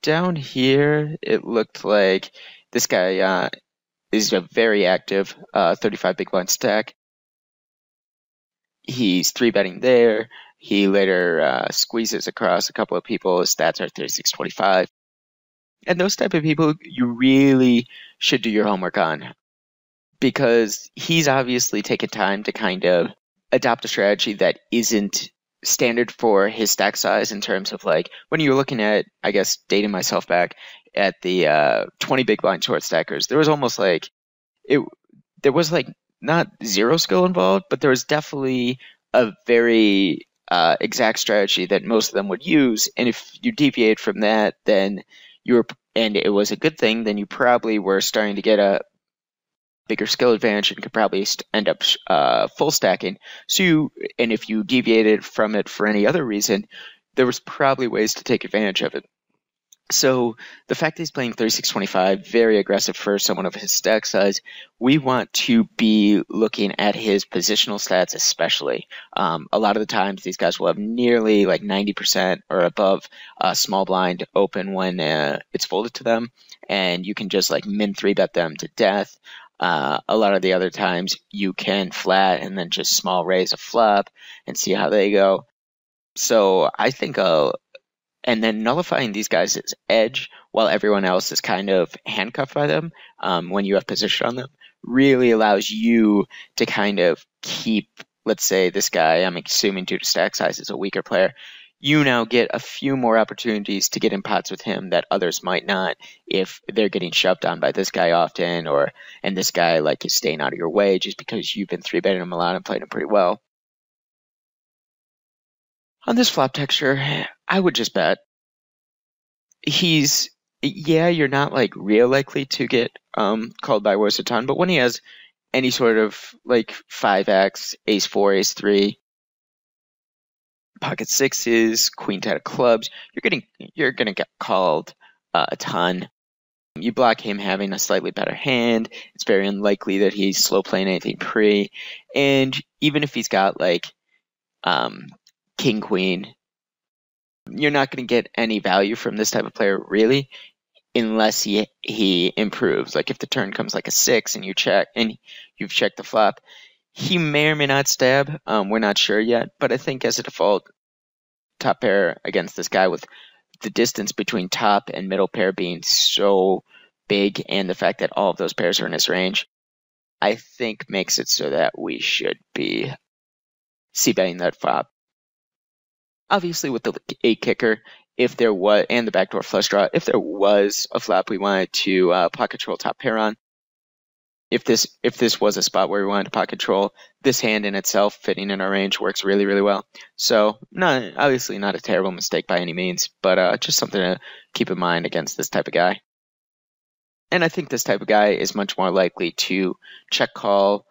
down here, it looked like this guy is a very active 35 big blind stack. He's 3-betting there. He later squeezes across a couple of people. His stats are 36-25. And those type of people you really should do your homework on, because he's obviously taken time to kind of adopt a strategy that isn't standard for his stack size, in terms of like when you're looking at, I guess, dating myself back at the 20 big blind short stackers, there was almost like there was like not zero skill involved, but there was definitely a very exact strategy that most of them would use. And if you deviate from that, then and it was a good thing, then you probably were starting to get a bigger skill advantage and could probably end up full stacking. And if you deviated from it for any other reason, there was probably ways to take advantage of it. So the fact that he's playing 36-25, very aggressive for someone of his stack size, we want to be looking at his positional stats especially. A lot of the times these guys will have nearly like 90% or above small blind open when it's folded to them, and you can just like min 3-bet them to death. A lot of the other times you can flat and then just small raise a flop and see how they go. So I think and then nullifying these guys' edge while everyone else is kind of handcuffed by them when you have position on them really allows you to kind of keep, let's say this guy, I'm assuming due to stack size, is a weaker player. You now get a few more opportunities to get in pots with him that others might not, if they're getting shoved on by this guy often, and this guy like is staying out of your way just because you've been 3-betting him a lot and playing him pretty well. On this flop texture, I would just bet. You're not like real likely to get called by worse a ton, but when he has any sort of like 5x, ace 4, ace 3, pocket sixes, queen 10 of clubs, you're gonna get called a ton. You block him having a slightly better hand. It's very unlikely that he's slow playing anything pre, and even if he's got like king queen, you're not going to get any value from this type of player really, unless he improves. Like if the turn comes like a 6 and you check and you've checked the flop, he may or may not stab. We're not sure yet, but I think as a default top pair against this guy, with the distance between top and middle pair being so big and the fact that all of those pairs are in his range, I think makes it so that we should be c-betting that flop. Obviously, with the 8 kicker, if there was, and the backdoor flush draw, if there was a flop we wanted to pot control top pair on, if this was a spot where we wanted to pot control, this hand in itself fitting in our range works really, really well. So, obviously not a terrible mistake by any means, but just something to keep in mind against this type of guy. And I think this type of guy is much more likely to check call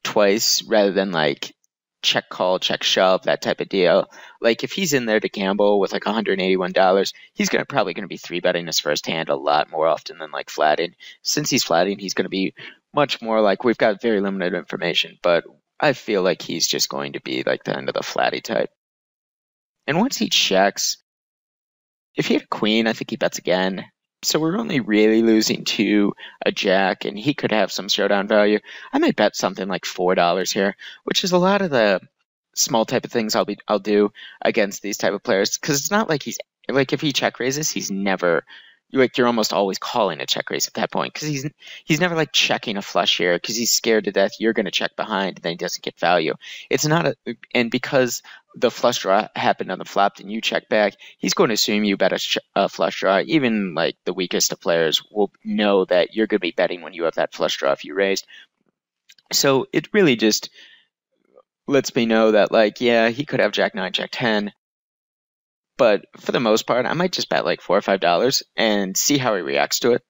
twice rather than like check call, check shove, that type of deal. Like if he's in there to gamble with like $181, he's probably going to be 3-betting his first hand a lot more often than like flatting. Since he's flatting, he's going to be much more like, we've got very limited information, but I feel like he's just going to be like the end of the flatty type. And once he checks, if he had a queen, I think he bets again. So we're only really losing to a jack, and he could have some showdown value. I might bet something like $4 here, which is a lot of the small type of things I'll do against these type of players, because it's not like he's like, if he check raises, he's never like, you're almost always calling a check raise at that point, because he's never like checking a flush here because he's scared to death you're going to check behind and then he doesn't get value. It's not and because the flush draw happened on the flop and you check back, he's going to assume you bet a flush draw. Even like the weakest of players will know that you're going to be betting when you have that flush draw if you raised. So it really just lets me know that like, yeah, he could have jack 9, jack 10. But for the most part, I might just bet like $4 or $5 and see how he reacts to it.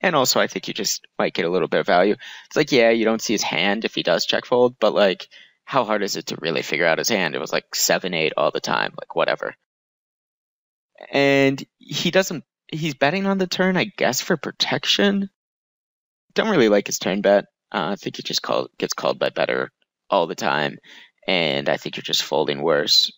And also, I think you just might get a little bit of value. It's like, yeah, you don't see his hand if he does check fold, but like, how hard is it to really figure out his hand? It was like 7-8 all the time, like whatever. And he's betting on the turn, I guess, for protection. Don't really like his turn bet. I think he just gets called by better all the time. And I think you're just folding worse.